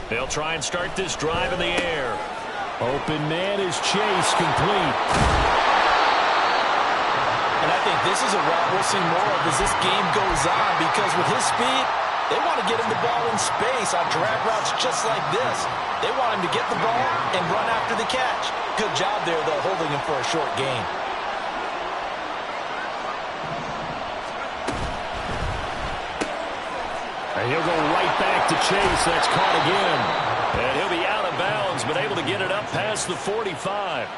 They'll try and start this drive in the air. Open man is Chase, complete. And I think this is a route we'll see more of as this game goes on, because with his speed, they want to get him the ball in space on drag routes just like this. They want him to get the ball and run after the catch. Good job there, though, holding him for a short gain. And he'll go right back to Chase. That's caught again. And he'll be out of bounds, but able to get it up past the 45.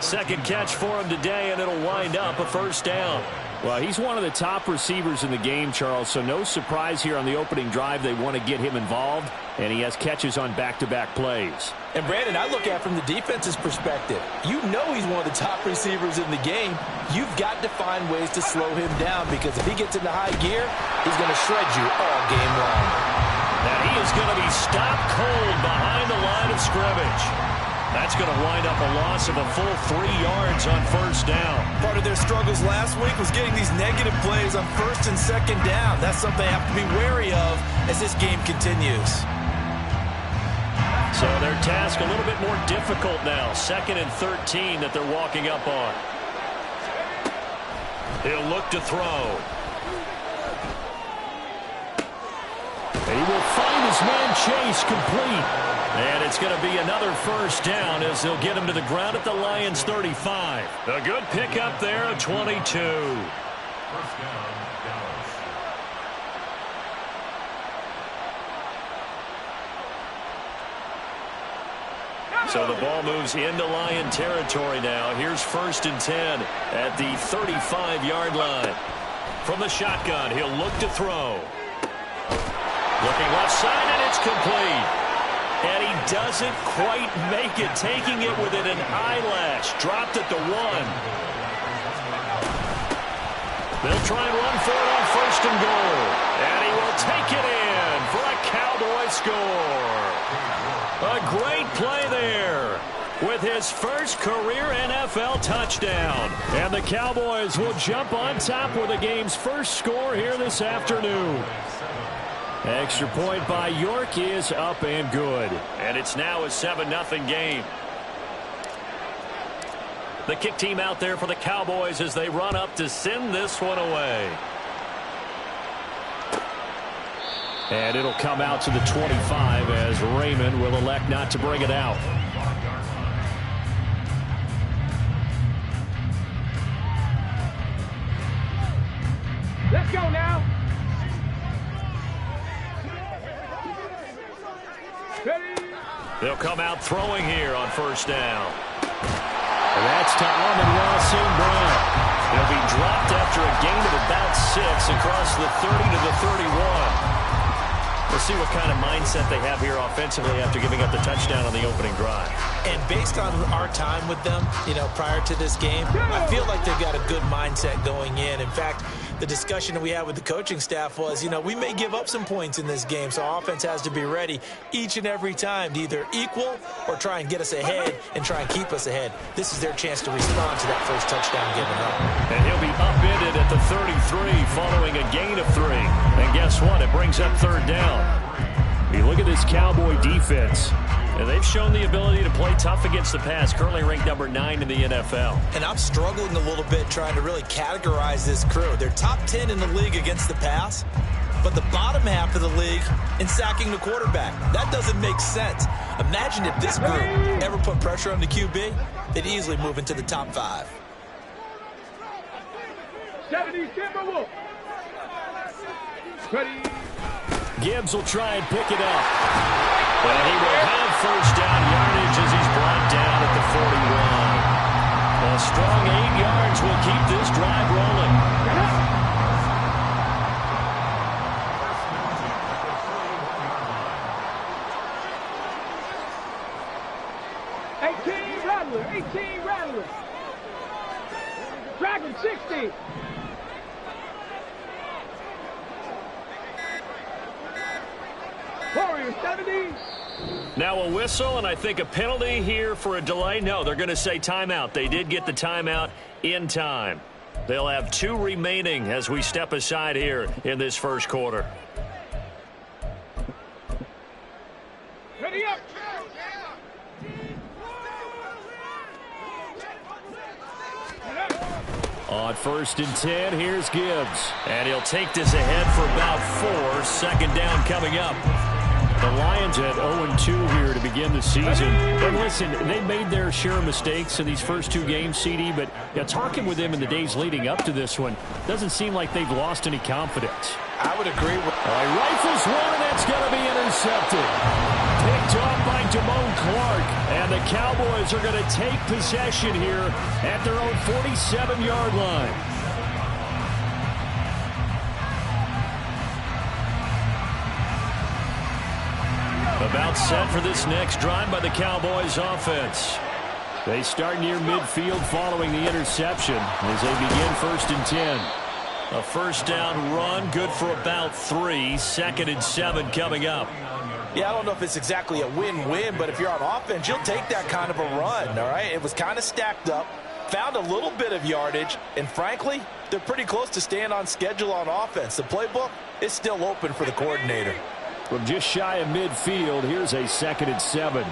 Second catch for him today, and it'll wind up a first down. Well, he's one of the top receivers in the game, Charles, so no surprise here on the opening drive. They want to get him involved, and he has catches on back-to-back plays. And, Brandon, I look at it from the defense's perspective. You know he's one of the top receivers in the game. You've got to find ways to slow him down, because if he gets into high gear, he's going to shred you all game long. And he is going to be stopped cold behind the line of scrimmage. That's going to wind up a loss of a full 3 yards on first down. Part of their struggles last week was getting these negative plays on first and second down. That's something they have to be wary of as this game continues. So their task a little bit more difficult now. 2nd and 13 that they're walking up on. He'll look to throw. He will find his man Chase, complete. And it's going to be another first down as they'll get him to the ground at the Lions' 35. A good pickup there, a 22. First down, Dallas. So the ball moves into Lion territory now. Here's 1st and 10 at the 35-yard line. From the shotgun, he'll look to throw. Looking left side, and it's complete. And he doesn't quite make it, taking it within an eyelash. Dropped at the 1. They'll try and run for it on 1st and goal. And he will take it in for a Cowboy score. A great play there with his first career NFL touchdown. And the Cowboys will jump on top with the game's first score here this afternoon. Extra point by York is up and good. And it's now a 7-0 game. The kick team out there for the Cowboys as they run up to send this one away. And it'll come out to the 25 as Raymond will elect not to bring it out. Let's go now. They'll come out throwing here on first down. And that's to Amon-Ra St. Brown. He'll be dropped after a gain of about 6 across the 30 to the 31. We'll see what kind of mindset they have here offensively after giving up the touchdown on the opening drive. And based on our time with them, prior to this game, I feel like they've got a good mindset going in. In fact, the discussion that we had with the coaching staff was, we may give up some points in this game, so our offense has to be ready each and every time to either equal or try and get us ahead and try and keep us ahead. This is their chance to respond to that first touchdown given up. And he'll be upended at the 33 following a gain of 3. And guess what? It brings up 3rd down. You look at this Cowboy defense. And they've shown the ability to play tough against the pass, currently ranked number 9 in the NFL. And I'm struggling a little bit trying to really categorize this crew. They're top 10 in the league against the pass, but the bottom half of the league in sacking the quarterback. That doesn't make sense. Imagine if this group ever put pressure on the QB, they'd easily move into the top 5. 70 Timberwolves. Ready. Gibbs will try and pick it up. And he will have first down yardage as he's brought down at the 41. A strong 8 yards will keep this drive rolling. Rattler, 18 Rattler. Dragon 60. Warriors 70. Now a whistle, and I think a penalty here for a delay. No, they're going to say timeout. They did get the timeout in time. They'll have 2 remaining as we step aside here in this first quarter. On 1st and 10, here's Gibbs. And he'll take this ahead for about 4. Second down coming up. The Lions at 0-2 here to begin the season. And listen, they made their share of mistakes in these first 2 games, CD, but talking with them in the days leading up to this one, doesn't seem like they've lost any confidence. I would agree with... Rifles one, and that's going to be intercepted. Picked off by Damone Clark. And the Cowboys are going to take possession here at their own 47-yard line. About set for this next drive by the Cowboys offense. They start near midfield following the interception as they begin 1st and 10. A first down run, good for about 3. 2nd and 7 coming up. Yeah, I don't know if it's exactly a win-win, but if you're on offense, you'll take that kind of a run, all right? It was kind of stacked up, found a little bit of yardage, and frankly, they're pretty close to staying on schedule on offense. The playbook is still open for the coordinator. From just shy of midfield, here's a 2nd and 7.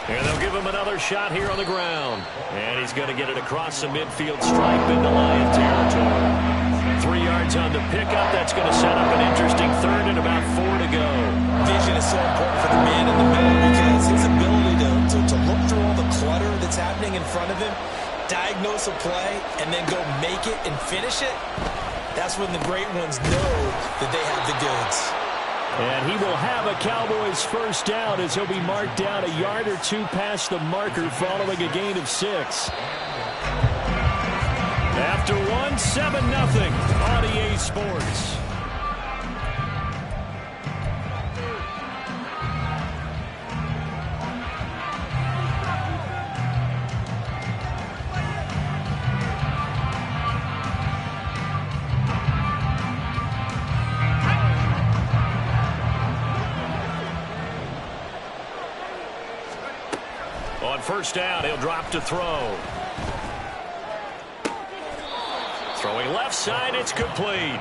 And they'll give him another shot here on the ground. And he's going to get it across the midfield stripe into Lion territory. 3 yards on the pickup. That's going to set up an interesting 3rd and about 4 to go. Vision is so important for the man in the middle because his ability to look through all the clutter that's happening in front of him, diagnose a play, and then go make it and finish it, that's when the great ones know that they have the goods. And he will have a Cowboys first down as he'll be marked down a yard or 2 past the marker following a gain of 6. After 1, 7-0 on EA Sports. On first down, he'll drop to throw. Throwing left side, it's complete.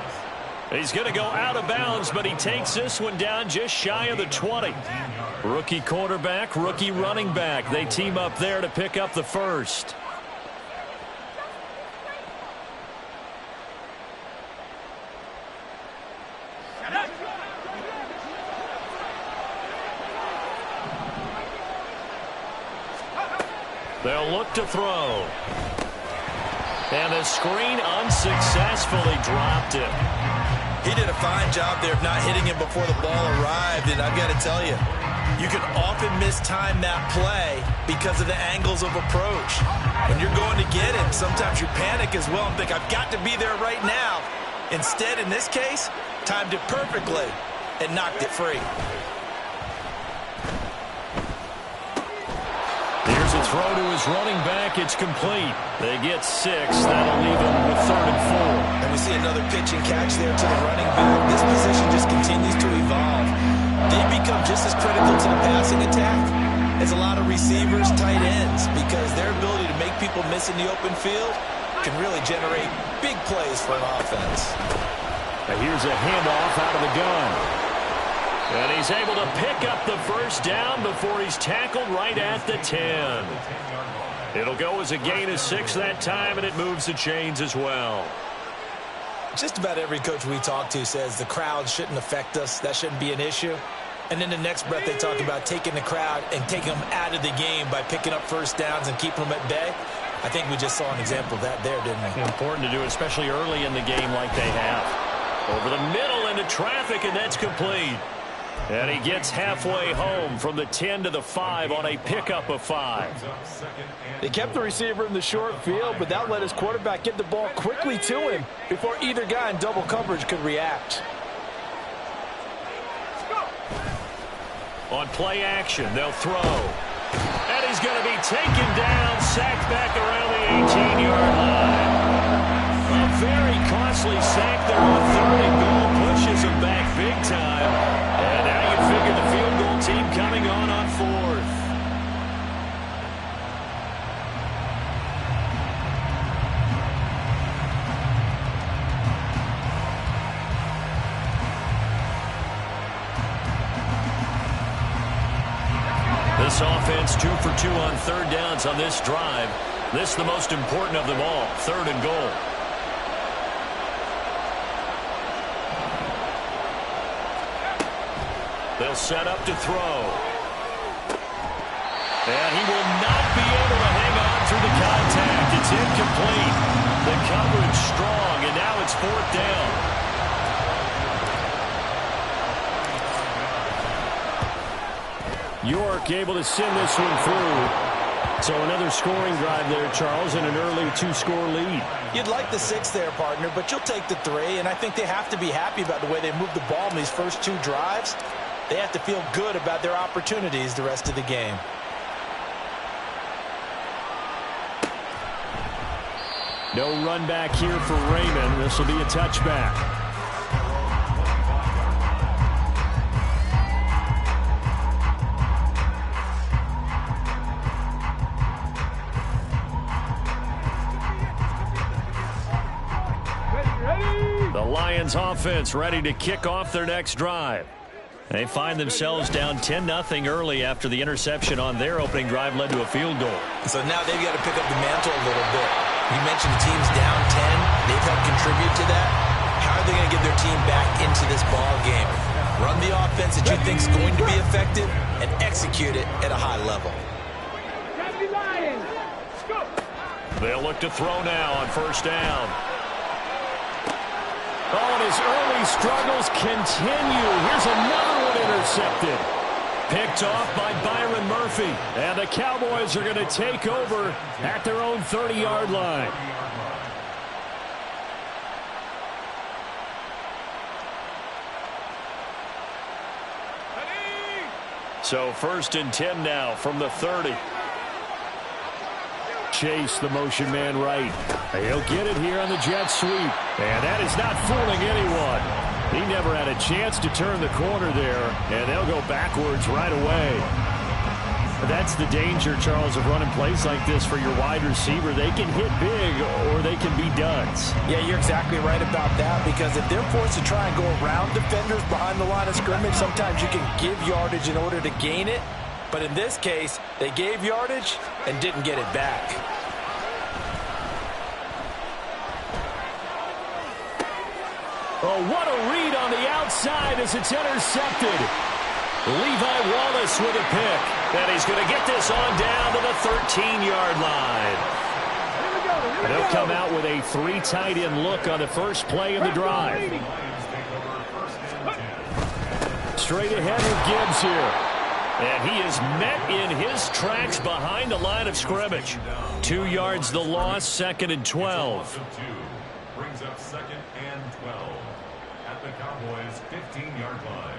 He's going to go out of bounds, but he takes this one down just shy of the 20. Rookie quarterback, rookie running back. They team up there to pick up the first. They'll look to throw. And the screen unsuccessfully dropped it. He did a fine job there of not hitting him before the ball arrived, and I've got to tell you, you can often mistime that play because of the angles of approach. When you're going to get him, sometimes you panic as well and think, I've got to be there right now. Instead, in this case, timed it perfectly and knocked it free. Here's a throw to his running back. It's complete. They get 6. That'll leave them with 3rd and 4. And we see another pitch and catch there to the running back. This position just continues to evolve. They become just as critical to the passing attack as a lot of receivers, tight ends, because their ability to make people miss in the open field can really generate big plays for an offense. Now here's a handoff out of the gun. And he's able to pick up the first down before he's tackled right at the 10. It'll go as a gain of 6 that time, and it moves the chains as well. Just about every coach we talk to says the crowd shouldn't affect us. That shouldn't be an issue. And then the next breath they talk about taking the crowd and taking them out of the game by picking up first downs and keeping them at bay. I think we just saw an example of that there, didn't we? Important to do, especially early in the game like they have. Over the middle into traffic, and that's complete. And he gets halfway home from the 10 to the 5 on a pickup of 5. They kept the receiver in the short field, but that let his quarterback get the ball quickly to him before either guy in double coverage could react. On play action, they'll throw. And he's going to be taken down, sacked back around the 18-yard line. A very costly sack there on 3rd and goal, pushes him back big time. And now you figure the field goal team coming on 4th. This offense 2 for 2 on 3rd downs on this drive. This is the most important of them all, 3rd and goal. They'll set up to throw. And he will not be able to hang on through the contact. It's incomplete. The coverage strong, and now it's 4th down. York able to send this one through. So another scoring drive there, Charles, and an early 2-score lead. You'd like the 6 there, partner, but you'll take the 3, and I think they have to be happy about the way they moved the ball in these first 2 drives. They have to feel good about their opportunities the rest of the game. No run back here for Raymond. This will be a touchback. Lions offense ready to kick off their next drive. They find themselves down 10-0 early after the interception on their opening drive led to a field goal. So now they've got to pick up the mantle a little bit. You mentioned the team's down 10. They've helped contribute to that. How are they going to get their team back into this ball game? Run the offense that you think is going to be effective and execute it at a high level. They'll look to throw now on 1st down. Oh, and his early struggles continue. Here's another one intercepted. Picked off by Byron Murphy. And the Cowboys are going to take over at their own 30-yard line. So 1st and 10 now from the 30. Chase, the motion man right. He'll get it here on the jet sweep. And that is not fooling anyone. He never had a chance to turn the corner there. And they'll go backwards right away. That's the danger, Charles, of running plays like this for your wide receiver. They can hit big or they can be duds. Yeah, you're exactly right about that, because if they're forced to try and go around defenders behind the line of scrimmage, sometimes you can give yardage in order to gain it. But in this case, they gave yardage and didn't get it back. Oh, what a read on the outside as it's intercepted. Levi Wallace with a pick. And he's going to get this on down to the 13-yard line. They'll come out with a 3 tight end look on the first play of the drive. Straight ahead with Gibbs here. And he is met in his tracks behind the line of scrimmage. 2 yards the loss, 2nd and 12. Brings up 2nd and 12 at the Cowboys' 15-yard line.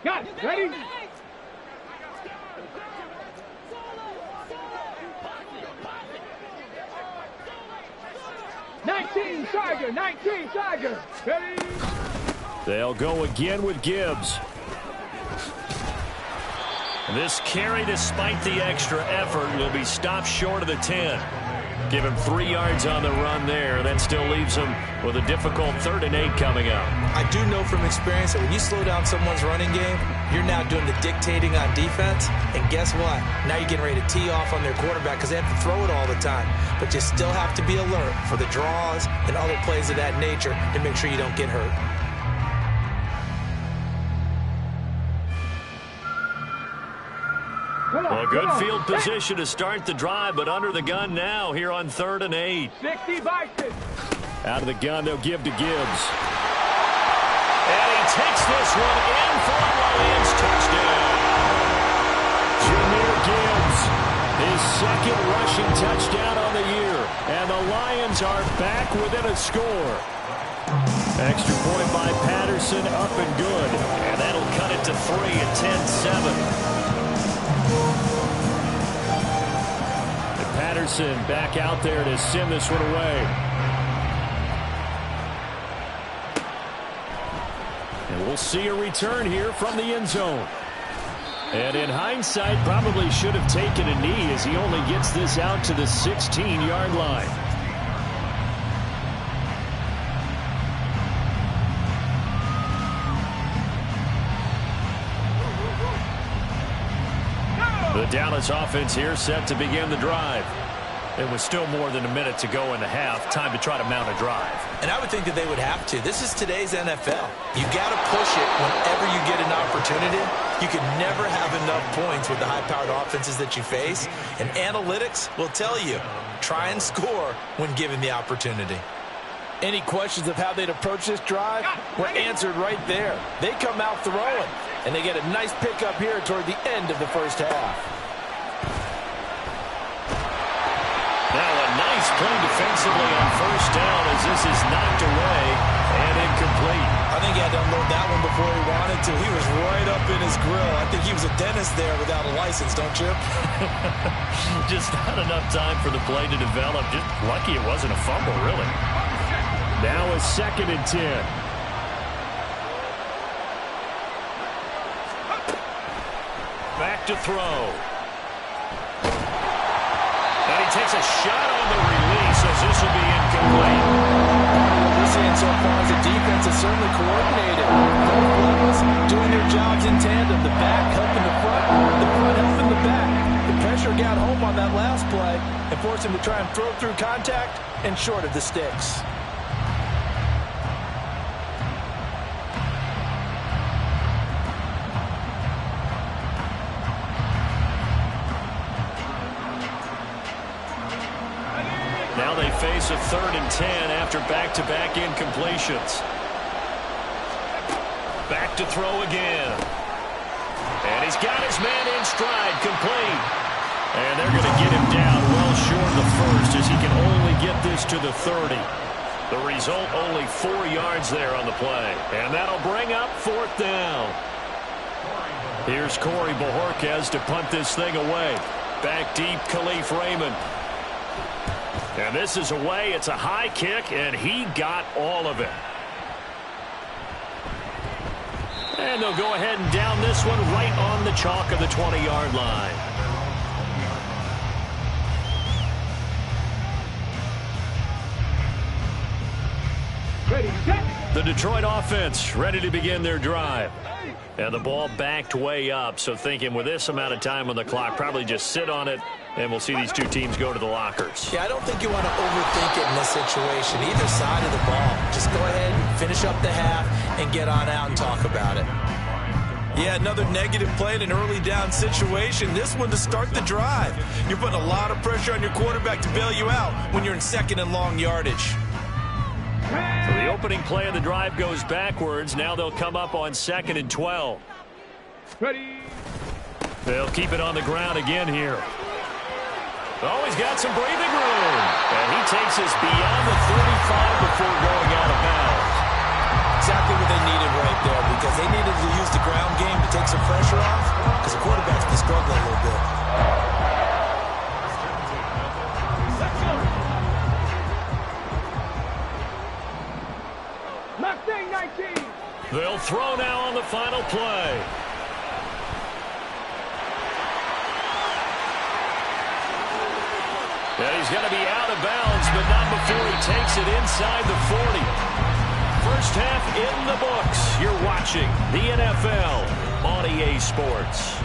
Got it. Ready? Tiger, 19, Tiger. Ready? They'll go again with Gibbs. This carry, despite the extra effort, will be stopped short of the 10. Give him 3 yards on the run there. That still leaves him with a difficult 3rd and 8 coming up. I do know from experience that when you slow down someone's running game, you're now doing the dictating on defense. And guess what? Now you're getting ready to tee off on their quarterback because they have to throw it all the time. But you still have to be alert for the draws and other plays of that nature to make sure you don't get hurt. Well, good field position to start the drive, but under the gun now here on 3rd and 8. 60 Bison. Out of the gun, they'll give to Gibbs. And he takes this one in for a Lions touchdown. Jahmyr Gibbs, his 2nd rushing touchdown on the year. And the Lions are back within a score. Extra point by Patterson, up and good. And that'll cut it to 3 at 10-7. Patterson back out there to send this one away. And we'll see a return here from the end zone. And in hindsight, probably should have taken a knee as he only gets this out to the 16-yard line. The Dallas offense here set to begin the drive. It was still more than a minute to go in the half. Time to try to mount a drive. And I would think that they would have to. This is today's NFL. You got to push it whenever you get an opportunity. You can never have enough points with the high-powered offenses that you face. And analytics will tell you, try and score when given the opportunity. Any questions of how they'd approach this drive were answered right there. They come out throwing, and they get a nice pickup here toward the end of the first half. Now a nice play defensively on first down as this is knocked away and incomplete. I think he had to unload that one before he wanted to. He was right up in his grill. I think he was a dentist there without a license, don't you? Just not enough time for the play to develop. Just lucky it wasn't a fumble, really. Now a 2nd and 10. Back to throw. And he takes a shot on the release as this will be incomplete. What we're seeing so far is the defense is certainly coordinated. Both levels doing their jobs in tandem. The back helping the front helping the back. The pressure got home on that last play and forced him to try and throw through contact and short of the sticks. Now they face a 3rd and 10 after back-to-back incompletions. Back to throw again. And he's got his man in stride, complete. And they're going to get him down well short of the first as he can only get this to the 30. The result, only 4 yards there on the play. And that'll bring up 4th down. Here's Corey Bojorquez to punt this thing away. Back deep, Khalif Raymond. And this is away. It's a high kick, and he got all of it. And they'll go ahead and down this one right on the chalk of the 20-yard line. Ready, set. The Detroit offense ready to begin their drive. And the ball backed way up, so thinking with this amount of time on the clock, probably just sit on it, and we'll see these two teams go to the lockers. Yeah, I don't think you want to overthink it in this situation. Either side of the ball. Just go ahead, finish up the half, and get on out and talk about it. Yeah, another negative play in an early down situation. This one to start the drive. You're putting a lot of pressure on your quarterback to bail you out when you're in 2nd and long yardage. So the opening play of the drive goes backwards. Now they'll come up on 2nd and 12. Ready. They'll keep it on the ground again here. Oh, he's got some breathing room. And he takes us beyond the 35 before going out of bounds. Exactly what they needed right there, because they needed to use the ground game to take some pressure off, because the quarterback's been struggling a little bit. Mustang 19. They'll throw now on the final play. And he's going to be out of bounds, but not before he takes it inside the 40. First half in the books. You're watching the NFL on EA Sports.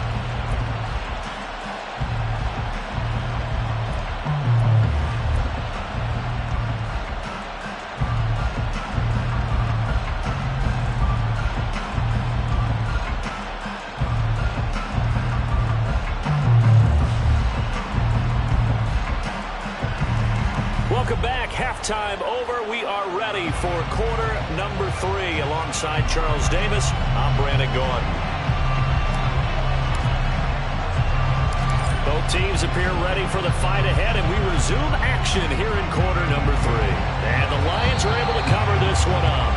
Welcome back. Halftime over. We are ready for quarter number 3. Alongside Charles Davis, I'm Brandon Gaudin. Both teams appear ready for the fight ahead, and we resume action here in quarter number 3. And the Lions are able to cover this one up.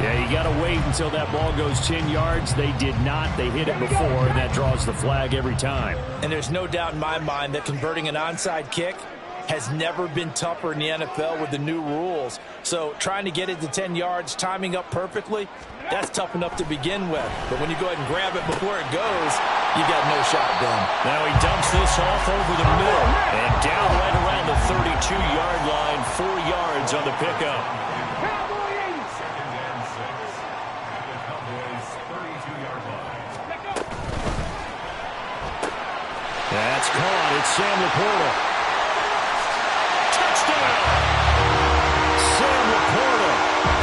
Yeah, you got to wait until that ball goes 10 yards. They did not. They hit it before, and that draws the flag every time. And there's no doubt in my mind that converting an onside kick has never been tougher in the NFL with the new rules. So trying to get it to 10 yards, timing up perfectly, that's tough enough to begin with. But when you go ahead and grab it before it goes, you got no shot done. Now he dumps this off over the middle and down right around the 32-yard line, 4 yards on the pickup. it's Sam Laporta. Touchdown! Sam Laporta,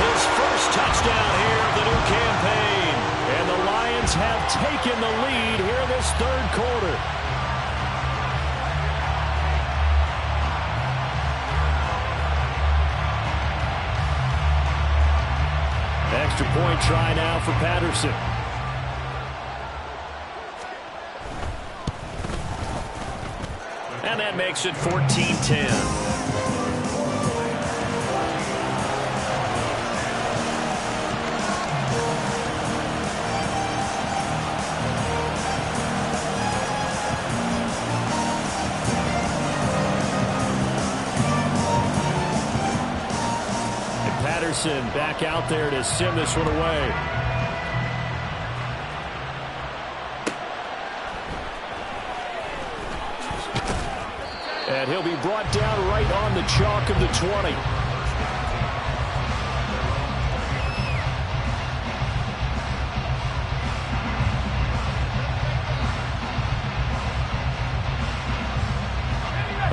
his first touchdown here of the new campaign. And the Lions have taken the lead here in this third quarter. Extra point try now for Patterson. And that makes it 14-10. Patterson back out there to send this one away. And he'll be brought down right on the chalk of the 20.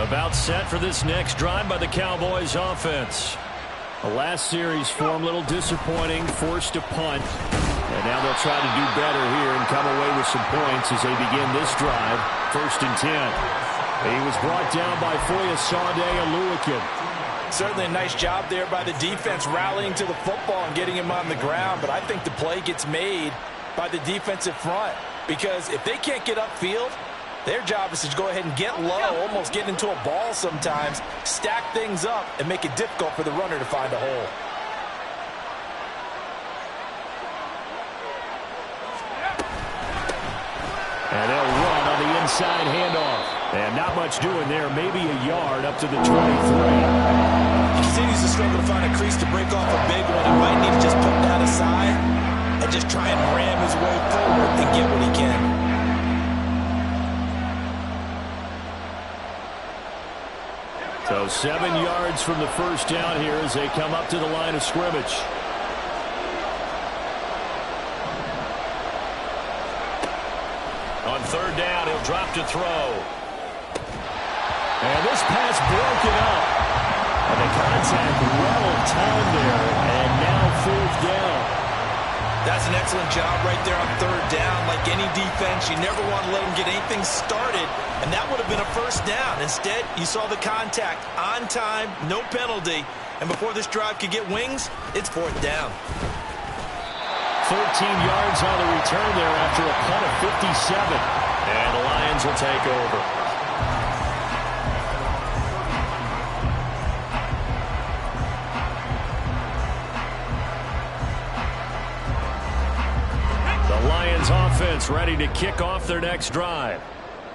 About set for this next drive by the Cowboys offense. The last series for him, a little disappointing, forced a punt. And now they'll try to do better here and come away with some points as they begin this drive. 1st and 10. He was brought down by Foyesade Oluwakim. Certainly a nice job there by the defense rallying to the football and getting him on the ground. But I think the play gets made by the defensive front. Because if they can't get upfield, their job is to go ahead and get low, almost get into a ball sometimes, stack things up, and make it difficult for the runner to find a hole. And they'll run on the inside handoff. And not much doing there, maybe a yard up to the 23. He continues to struggle to find a crease to break off a big one. He might need to just put that aside and just try and ram his way forward and get what he can. So 7 yards from the first down here as they come up to the line of scrimmage. On 3rd down, he'll drop to throw. And this pass broken up. And the contact well timed there. And now 4th down. That's an excellent job right there on 3rd down. Like any defense, you never want to let them get anything started. And that would have been a 1st down. Instead, you saw the contact on time, no penalty. And before this drive could get wings, it's 4th down. 14 yards on the return there after a punt of 57. And the Lions will take over. The Lions offense ready to kick off their next drive.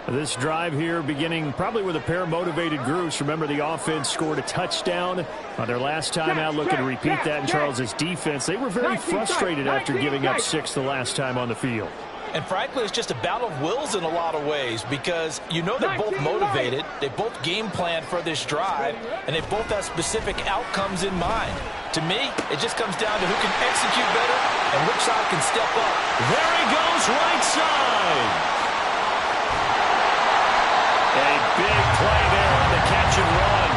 This drive here beginning probably with a pair of motivated groups. Remember, the offense scored a touchdown on their last time out. Looking to repeat that in Charles's defense. They were very frustrated after giving up 6 the last time on the field. And frankly, it's just a battle of wills in a lot of ways because you know they're both motivated. They both game planned for this drive, and they both have specific outcomes in mind. To me, it just comes down to who can execute better and which side can step up. There he goes, right side. A big play there on the catch and run.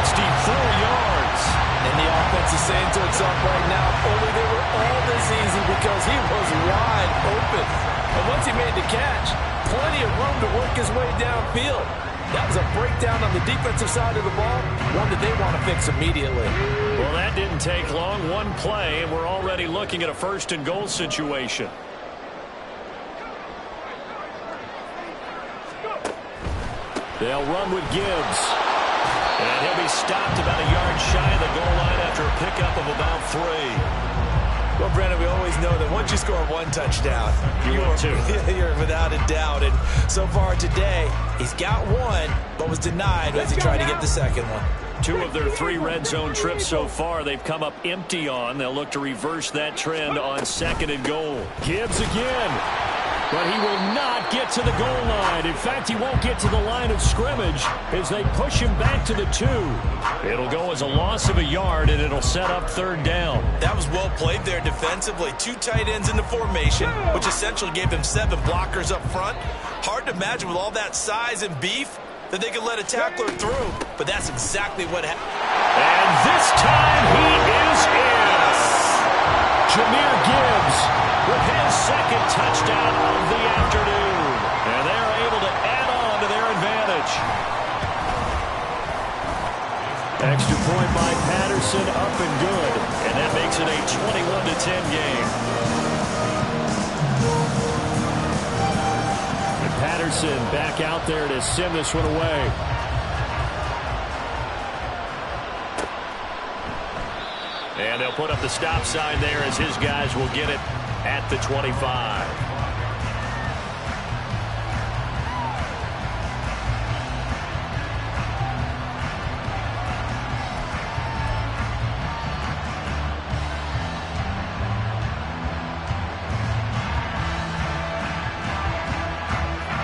64 yards. And the offense is saying to itself right now, only they were all this easy because he was wide open. And once he made the catch, plenty of room to work his way downfield. That was a breakdown on the defensive side of the ball, one that they want to fix immediately. Well, that didn't take long. One play, and we're already looking at a 1st and goal situation. They'll run with Gibbs. And he'll be stopped about a yard shy of the goal line after a pickup of about 3. Well, Brandon, we always know that once you score 1 touchdown, you're without a doubt. And so far today, he's got 1, but was denied as he tried to get the second one. 2 of their 3 red zone trips so far, they've come up empty on. They'll look to reverse that trend on 2nd and goal. Gibbs again. but he will not get to the goal line. In fact, he won't get to the line of scrimmage as they push him back to the 2. It'll go as a loss of a yard, and it'll set up 3rd down. That was well played there defensively. 2 tight ends in the formation, which essentially gave them 7 blockers up front. Hard to imagine with all that size and beef that they could let a tackler through, but that's exactly what happened. And this time he is in. Jahmyr Gibbs with his 2nd touchdown of the afternoon. And they're able to add on to their advantage. Extra point by Patterson, up and good. And that makes it a 21-10 game. And Patterson back out there to send this one away. And they'll put up the stop sign there as his guys will get it at the 25.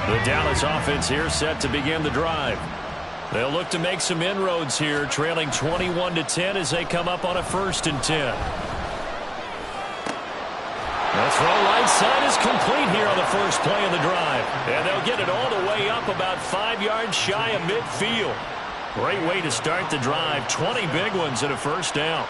The Dallas offense here set to begin the drive. They'll look to make some inroads here, trailing 21-10 as they come up on a 1st and 10. The throw right side is complete here on the first play of the drive. And they'll get it all the way up about 5 yards shy of midfield. Great way to start the drive. 20 big ones and a 1st down.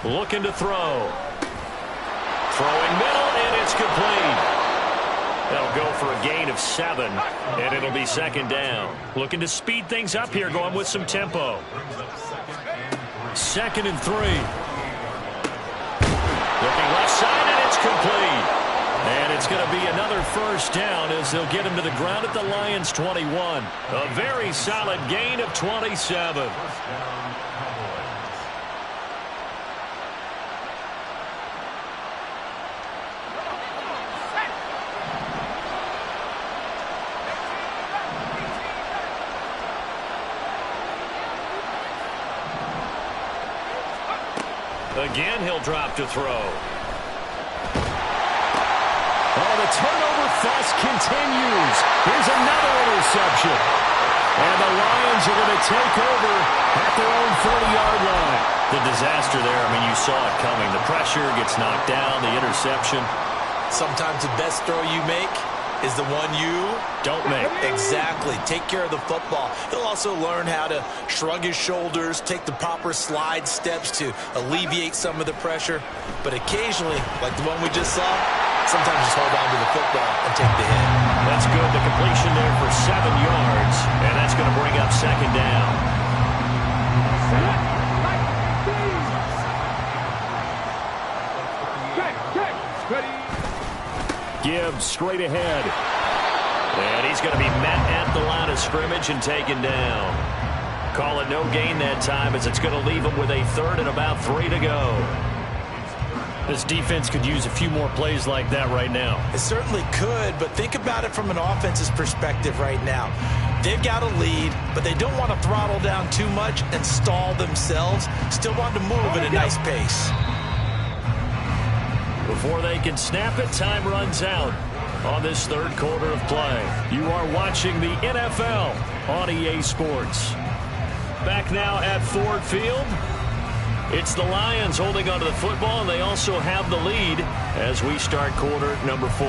Looking to throw. Throwing middle, and it's complete. That'll go for a gain of 7, and it'll be 2nd down. Looking to speed things up here, going with some tempo. 2nd and 3. Looking left side, and it's complete. And it's going to be another 1st down as they'll get him to the ground at the Lions' 21. A very solid gain of 27. Again, he'll drop to throw. Oh, the turnover fest continues. Here's another interception. And the Lions are going to take over at their own 40-yard line. The disaster there, I mean, you saw it coming. The pressure gets knocked down, the interception. Sometimes the best throw you make is the one you don't make. Exactly. Take care of the football. He'll also learn how to shrug his shoulders, take the proper slide steps to alleviate some of the pressure. But occasionally, like the one we just saw, sometimes just hold on to the football and take the hit. That's good. The completion there for 7 yards, and that's going to bring up 2nd down. Gibbs straight ahead. And he's going to be met at the line of scrimmage and taken down. Call it no gain that time as it's going to leave him with a 3rd and about 3 to go. This defense could use a few more plays like that right now. It certainly could, but think about it from an offense's perspective right now. They've got a lead, but they don't want to throttle down too much and stall themselves. Still want to move at a nice pace. Before they can snap it, time runs out on this 3rd quarter of play. You are watching the NFL on EA Sports. Back now at Ford Field. It's the Lions holding onto the football, and they also have the lead as we start quarter number 4.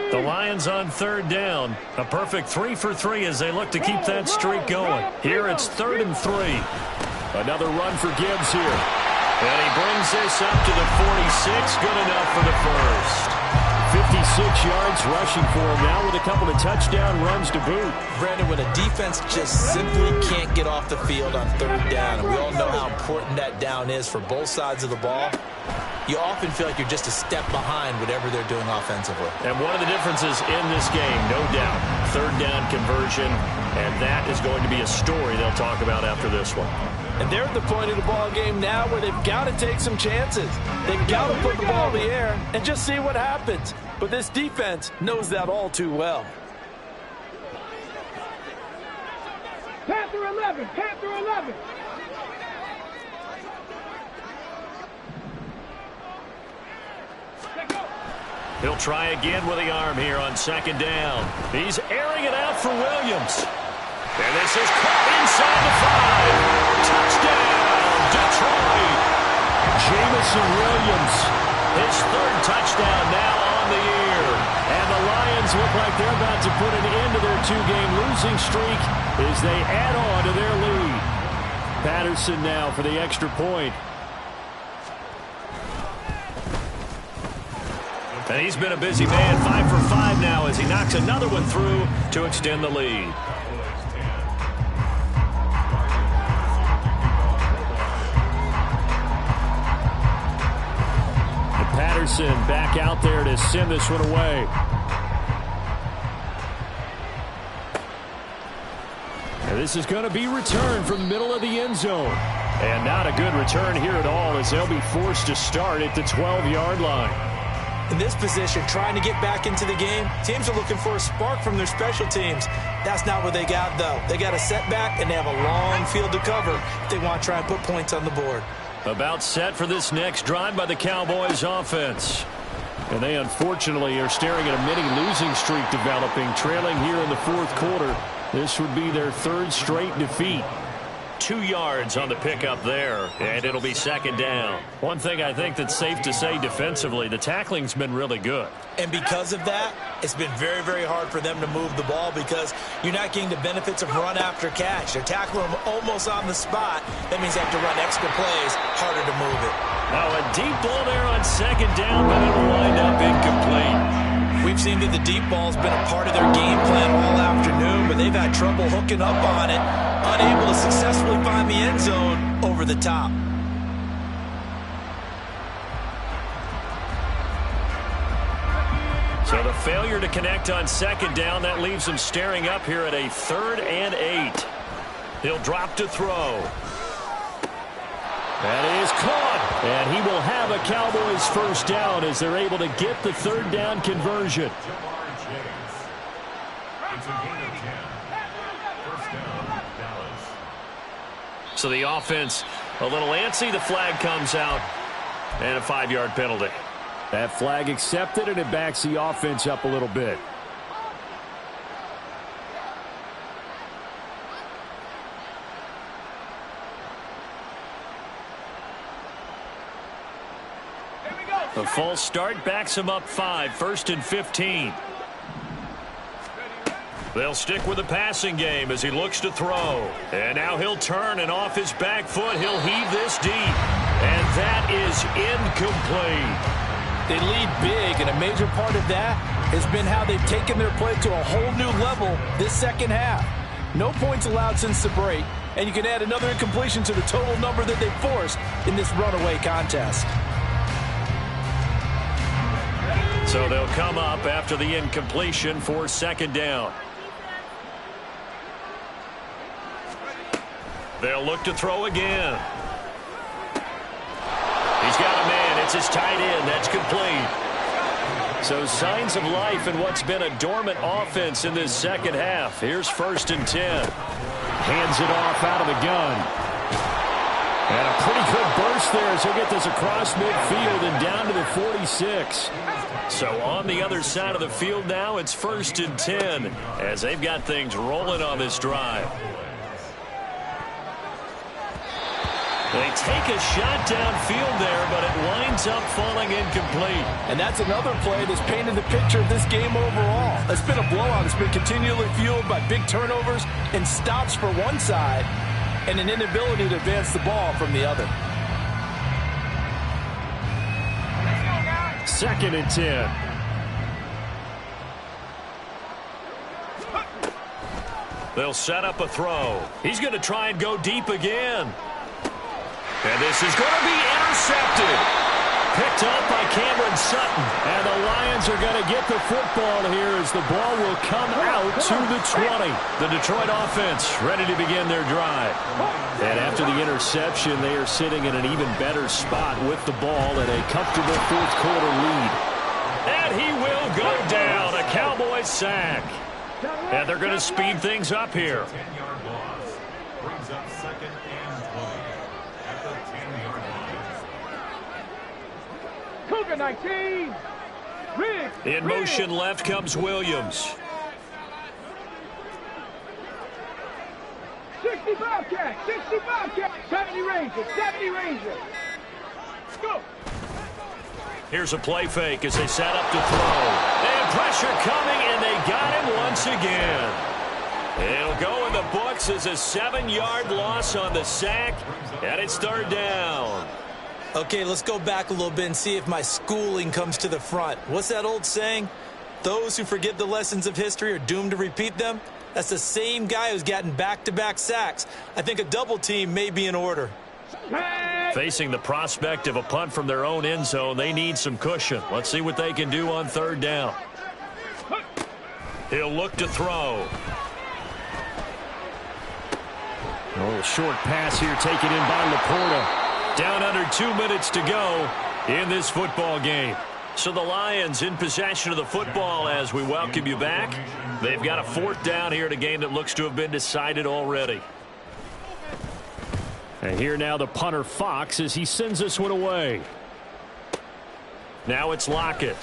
The Lions on 3rd down. A perfect 3 for 3 as they look to keep that streak going. Here it's 3rd and 3. Another run for Gibbs here. And he brings this up to the 46. Good enough for the 1st. yards rushing for him now with a couple of touchdown runs to boot. Brandon, when a defense just simply can't get off the field on third down, and we all know how important that down is for both sides of the ball, you often feel like you're just a step behind whatever they're doing offensively. And one of the differences in this game, no doubt, third down conversion, and that is going to be a story they'll talk about after this one. And they're at the point of the ball game now where they've got to take some chances. They've got to put the ball in the air and just see what happens. But this defense knows that all too well. Panther 11, Panther 11. He'll try again with the arm here on second down. He's airing it out for Williams. And this is caught inside the 5. Touchdown, Detroit. Jamison Williams. His third touchdown now on the year. And the Lions look like they're about to put an end to their 2-game losing streak as they add on to their lead. Patterson now for the extra point. And he's been a busy man, 5 for 5 now as he knocks another one through to extend the lead. Patterson back out there to send this one away. And this is going to be returned from the middle of the end zone. And not a good return here at all as they'll be forced to start at the 12-yard line. In this position, trying to get back into the game, teams are looking for a spark from their special teams. That's not what they got, though. They got a setback, and they have a long field to cover if they want to try and put points on the board. About set for this next drive by the Cowboys offense. And they unfortunately are staring at a mini losing streak developing, trailing here in the fourth quarter. This would be their third straight defeat. 2 yards on the pickup there, and it'll be second down. One thing I think that's safe to say defensively, the tackling's been really good. And because of that, it's been very, very hard for them to move the ball because you're not getting the benefits of run after catch. They're tackling them almost on the spot. That means they have to run extra plays, harder to move it. Now a deep ball there on second down, but it'll wind up incomplete. We've seen that the deep ball's been a part of their game plan all afternoon, but they've had trouble hooking up on it, unable to successfully find the end zone over the top. So the failure to connect on second down, that leaves him staring up here at a 3rd and 8. He'll drop to throw. That is caught, and he will have a Cowboys first down as they're able to get the third down conversion. So the offense a little antsy. The flag comes out, and a 5-yard penalty. That flag accepted, and it backs the offense up a little bit. The false start backs him up 5, 1st and 15. They'll stick with the passing game as he looks to throw. And now he'll turn, and off his back foot, he'll heave this deep. And that is incomplete. They lead big, and a major part of that has been how they've taken their play to a whole new level this second half. No points allowed since the break, and you can add another incompletion to the total number that they forced in this runaway contest. So they'll come up after the incompletion for second down. They'll look to throw again. He's got a man. It's his tight end. That's complete. So signs of life in what's been a dormant offense in this second half. Here's 1st and 10. Hands it off out of the gun. And a pretty good burst there as he'll get this across midfield and down to the 46. So on the other side of the field now, it's 1st and 10 as they've got things rolling on this drive. They take a shot downfield there, but it winds up falling incomplete. And that's another play that's painted the picture of this game overall. It's been a blowout. It's been continually fueled by big turnovers and stops for one side and an inability to advance the ball from the other. 2nd and 10. They'll set up a throw. He's going to try and go deep again. And this is going to be intercepted. Picked up by Cameron Sutton. And the Lions are going to get the football here as the ball will come out to the 20. The Detroit offense ready to begin their drive. And after the interception, they are sitting in an even better spot with the ball and a comfortable fourth quarter lead. And he will go down. A Cowboys sack. And they're going to speed things up here. 10-yard loss brings up 2nd and 20 at the 10-yard line. Cougar 19. Riggs. In motion left comes Williams. 65 catch. 65 catch. 70 Rangers. 70 Rangers. Go. Here's a play fake as they set up to throw. And pressure coming, and they got him once again. It'll go in the books as a 7-yard loss on the sack, and it's 3rd down. Okay, let's go back a little bit and see if my schooling comes to the front. What's that old saying? Those who forget the lessons of history are doomed to repeat them. That's the same guy who's gotten back-to-back sacks. I think a double team may be in order. Facing the prospect of a punt from their own end zone, they need some cushion. Let's see what they can do on 3rd down. He'll look to throw. A little short pass here taken in by Laporta. Down under 2 minutes to go in this football game. So the Lions in possession of the football as we welcome you back. They've got a 4th down here in a game that looks to have been decided already. And here now the punter Fox as he sends this one away. Now it's Lockett.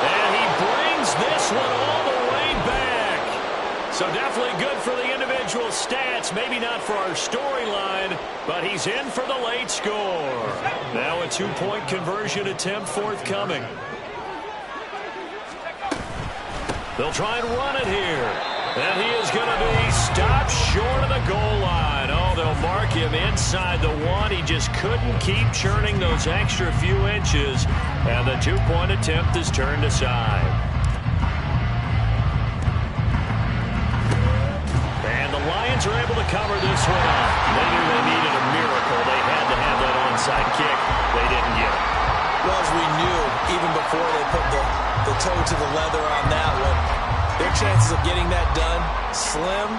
And he brings this one all the way back. So definitely good for the individual stats. Maybe not for our storyline, but he's in for the late score. Now a 2-point conversion attempt forthcoming. They'll try and run it here. And he is going to be stopped short of the goal line. Oh, they'll mark him inside the 1. He just couldn't keep churning those extra few inches. And the 2-point attempt is turned aside. And the Lions are able to cover this one up. They knew they needed a miracle. They had to have that onside kick. They didn't get it. Well, as we knew, even before they put the toe to the leather on that one, their chances of getting that done, slim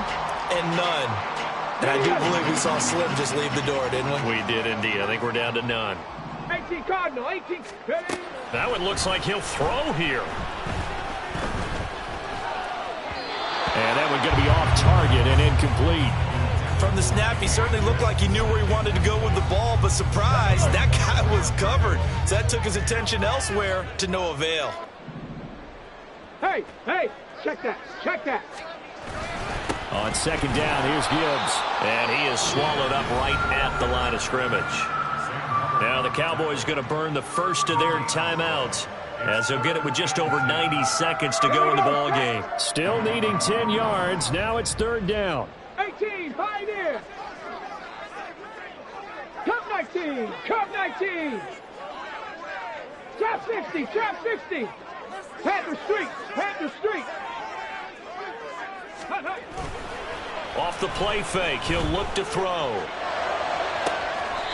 and none. And I do believe we saw Slim just leave the door, didn't we? We did indeed. I think we're down to none. 18 Cardinal. 18. That one looks like he'll throw here. And that one going to be off target and incomplete. From the snap, he certainly looked like he knew where he wanted to go with the ball, but surprise, that guy was covered. So that took his attention elsewhere to no avail. Hey, check that. Check that. On 2nd down, here's Gibbs. And he is swallowed up right at the line of scrimmage. Now the Cowboys going to burn the first of their timeouts as they'll get it with just over 90 seconds to go in the ball game. Still needing 10 yards. Now it's 3rd down. 18, Pioneer. Cup 19, Cup 19. Trap 60, Trap 60. Panther Street, Panther Street. Off the play fake, he'll look to throw.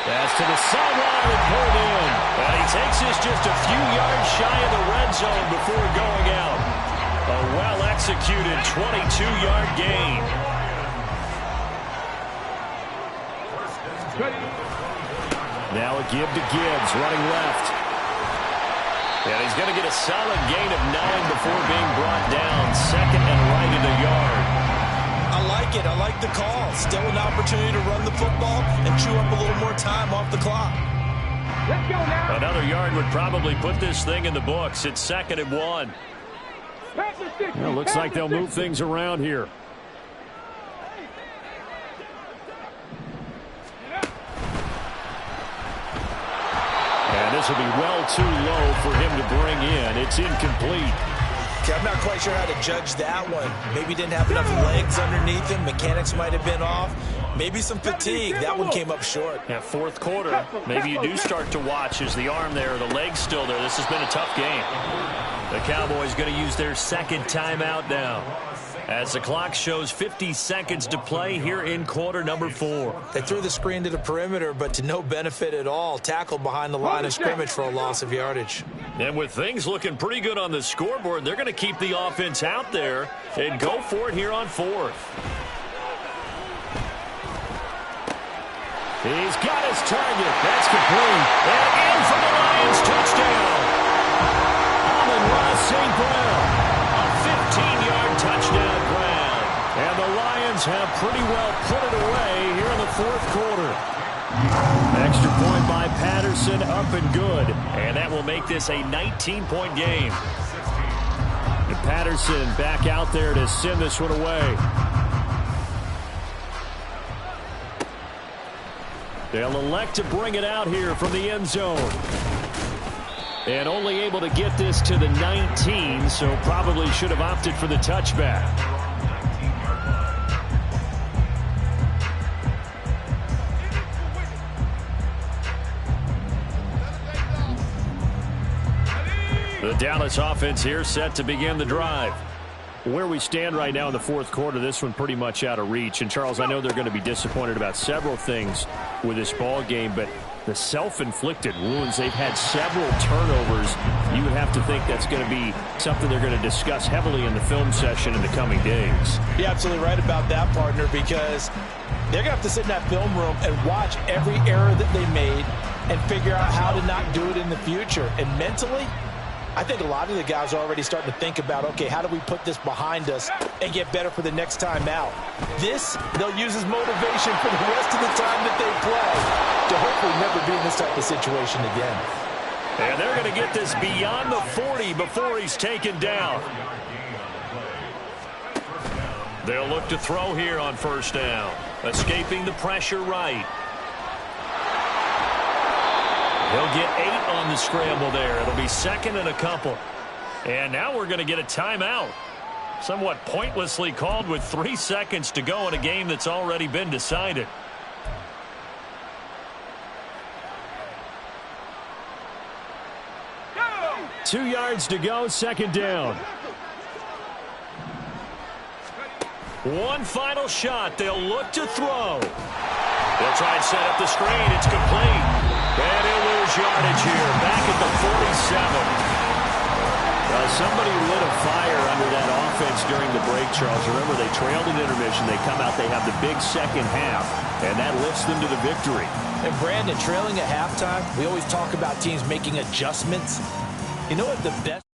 Pass to the sideline and pulled in. And he takes this just a few yards shy of the red zone before going out. A well-executed 22-yard gain. Now a give to Gibbs, running left. And he's going to get a solid gain of 9 before being brought down. 2nd and right in the yard. I like it. I like the call. Still an opportunity to run the football and chew up a little more time off the clock. Let's go now. Another yard would probably put this thing in the books. It's 2nd and 1. Panther 60, Well, looks like they'll move things around here. And this will be well too low for him to bring in. It's incomplete. Okay, I'm not quite sure how to judge that one. Maybe didn't have enough legs underneath him. Mechanics might have been off. Maybe some fatigue. That one came up short. Yeah, fourth quarter, maybe you do start to watch as the arm there, the leg's still there. This has been a tough game. The Cowboys going to use their second timeout now, as the clock shows 50 seconds to play here in quarter number 4. They threw the screen to the perimeter, but to no benefit at all. Tackled behind the line of scrimmage for a loss of yardage. And with things looking pretty good on the scoreboard, they're going to keep the offense out there and go for it here on 4th. He's got his target. That's complete. And in for the Lions. Touchdown. Amon-Ra St. Brown. A 15-yard touchdown grab. And the Lions have pretty well put it away here in the fourth quarter. Extra point by Patterson, up and good. And that will make this a 19-point game. And Patterson back out there to send this one away. They'll elect to bring it out here from the end zone. And only able to get this to the 19, so probably should have opted for the touchback. The Dallas offense here set to begin the drive. Where we stand right now in the fourth quarter, this one pretty much out of reach. And, Charles, I know they're going to be disappointed about several things with this ball game, but the self-inflicted wounds, they've had several turnovers. You would have to think that's going to be something they're going to discuss heavily in the film session in the coming days. You're absolutely right about that, partner, because they're going to have to sit in that film room and watch every error that they made and figure out how to not do it in the future. And mentally, I think a lot of the guys are already starting to think about, okay, how do we put this behind us and get better for the next time out? This, they'll use as motivation for the rest of the time that they play to hopefully never be in this type of situation again. And they're going to get this beyond the 40 before he's taken down. They'll look to throw here on first down. Escaping the pressure right. He'll get 8 on the scramble there. It'll be second and a couple. And now we're going to get a timeout. Somewhat pointlessly called with 3 seconds to go in a game that's already been decided. Go! 2 yards to go, second down. One final shot. They'll look to throw. They'll try and set up the screen. It's complete. And he'll lose yardage here, back at the 47. Somebody lit a fire under that offense during the break, Charles. Remember, they trailed at intermission. They come out, they have the big second half, and that lifts them to the victory. And, Brandon, trailing at halftime, we always talk about teams making adjustments. You know what the best...